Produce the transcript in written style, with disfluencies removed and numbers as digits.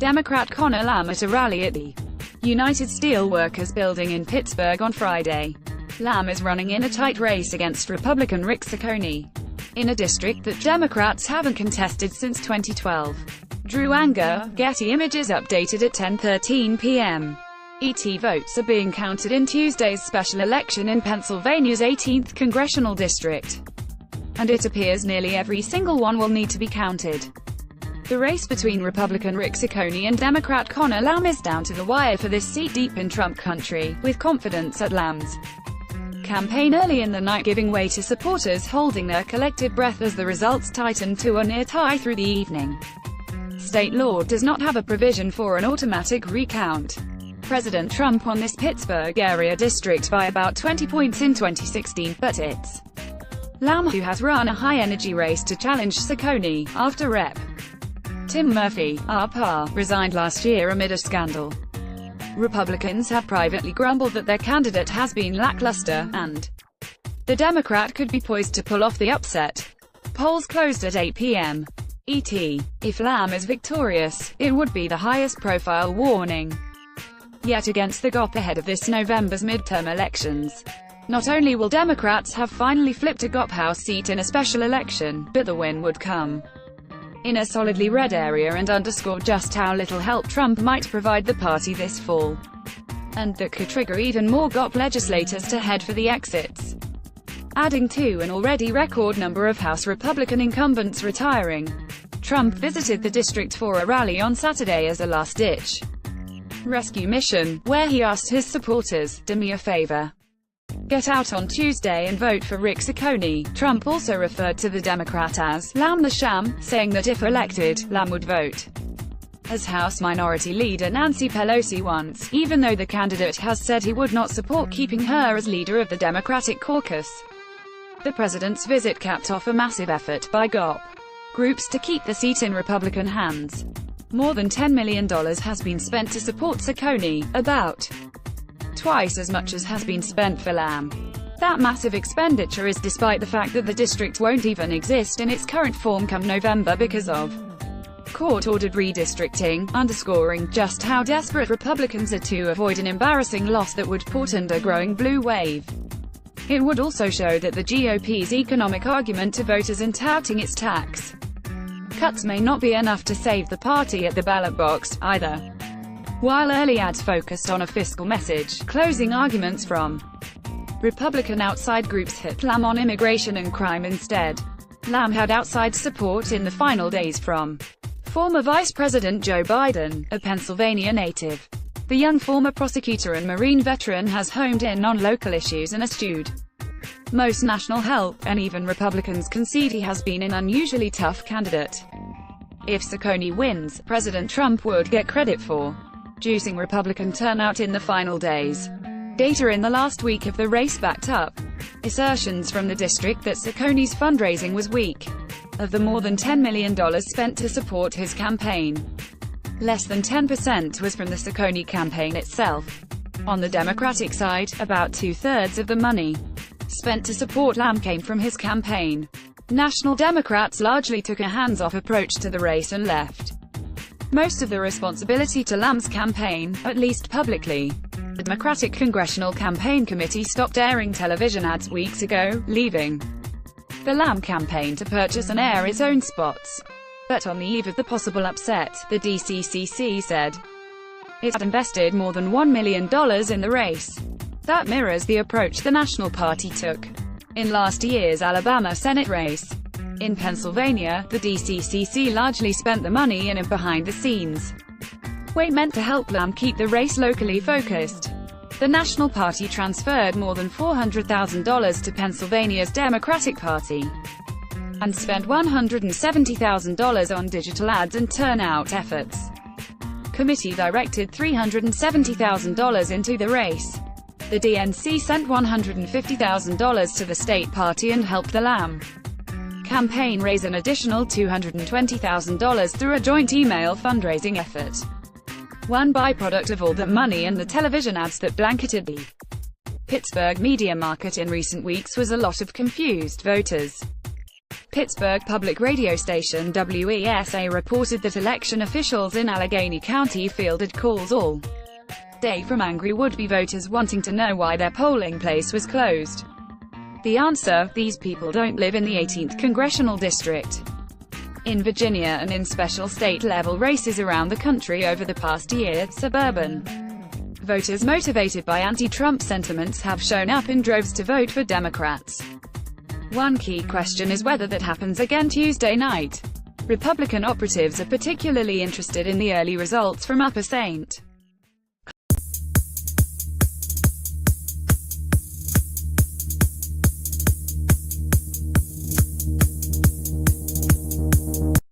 Democrat Conor Lamb at a rally at the United Steelworkers building in Pittsburgh on Friday. Lamb is running in a tight race against Republican Rick Ciccone, in a district that Democrats haven't contested since 2012. Drew Anger, Getty Images updated at 10:13 p.m. ET. Votes are being counted in Tuesday's special election in Pennsylvania's 18th congressional district, and it appears nearly every single one will need to be counted. The race between Republican Rick Ciccone and Democrat Conor Lamb is down to the wire for this seat deep in Trump country, with confidence at Lamb's campaign early in the night giving way to supporters holding their collective breath as the results tightened to a near tie through the evening. State law does not have a provision for an automatic recount. President Trump won this Pittsburgh area district by about 20 points in 2016, but it's Lamb who has run a high-energy race to challenge Ciccone, after Rep. Tim Murphy, RPA, resigned last year amid a scandal. Republicans have privately grumbled that their candidate has been lackluster, and the Democrat could be poised to pull off the upset. Polls closed at 8 p.m. ET. If Lamb is victorious, it would be the highest-profile warning yet against the GOP ahead of this November's midterm elections. Not only will Democrats have finally flipped a GOP House seat in a special election, but the win would come in a solidly red area and underscore just how little help Trump might provide the party this fall, and that could trigger even more GOP legislators to head for the exits, adding to an already record number of House Republican incumbents retiring. Trump visited the district for a rally on Saturday as a last-ditch rescue mission, where he asked his supporters, "Do me a favor. Get out on Tuesday and vote for Rick Ciccone." Trump also referred to the Democrat as Lamb the Sham, saying that if elected, Lamb would vote as House Minority Leader Nancy Pelosi once, even though the candidate has said he would not support keeping her as leader of the Democratic caucus. The president's visit capped off a massive effort by GOP groups to keep the seat in Republican hands. More than $10 million has been spent to support Ciccone, about twice as much as has been spent for Lamb. That massive expenditure is despite the fact that the district won't even exist in its current form come November because of court-ordered redistricting, underscoring just how desperate Republicans are to avoid an embarrassing loss that would portend a growing blue wave. It would also show that the GOP's economic argument to voters in touting its tax cuts may not be enough to save the party at the ballot box, either. While early ads focused on a fiscal message, closing arguments from Republican outside groups hit Lamb on immigration and crime instead. Lamb had outside support in the final days from former Vice President Joe Biden, a Pennsylvania native. The young former prosecutor and Marine veteran has homed in on local issues and eschewed most national help, and even Republicans concede he has been an unusually tough candidate. If Ciccone wins, President Trump would get credit for juicing Republican turnout in the final days. Data in the last week of the race backed up assertions from the district that Ciccone's fundraising was weak. Of the more than $10 million spent to support his campaign, less than 10% was from the Ciccone campaign itself. On the Democratic side, about two-thirds of the money spent to support Lamb came from his campaign. National Democrats largely took a hands-off approach to the race and left most of the responsibility to Lamb's campaign, at least publicly. The Democratic Congressional Campaign Committee stopped airing television ads weeks ago, leaving the Lamb campaign to purchase and air its own spots. But on the eve of the possible upset, the DCCC said it had invested more than $1 million in the race. That mirrors the approach the National Party took in last year's Alabama Senate race. In Pennsylvania, the DCCC largely spent the money in a behind-the-scenes way meant to help Lamb keep the race locally focused. The National Party transferred more than $400,000 to Pennsylvania's Democratic Party and spent $170,000 on digital ads and turnout efforts. Committee directed $370,000 into the race. The DNC sent $150,000 to the state party and helped the Lamb campaign raise an additional $220,000 through a joint email fundraising effort. One byproduct of all that money and the television ads that blanketed the Pittsburgh media market in recent weeks was a lot of confused voters. Pittsburgh public radio station WESA reported that election officials in Allegheny County fielded calls all day from angry would-be voters wanting to know why their polling place was closed. The answer: these people don't live in the 18th Congressional District. In Virginia and in special state-level races around the country over the past year, suburban voters motivated by anti-Trump sentiments have shown up in droves to vote for Democrats. One key question is whether that happens again Tuesday night. Republican operatives are particularly interested in the early results from Upper St.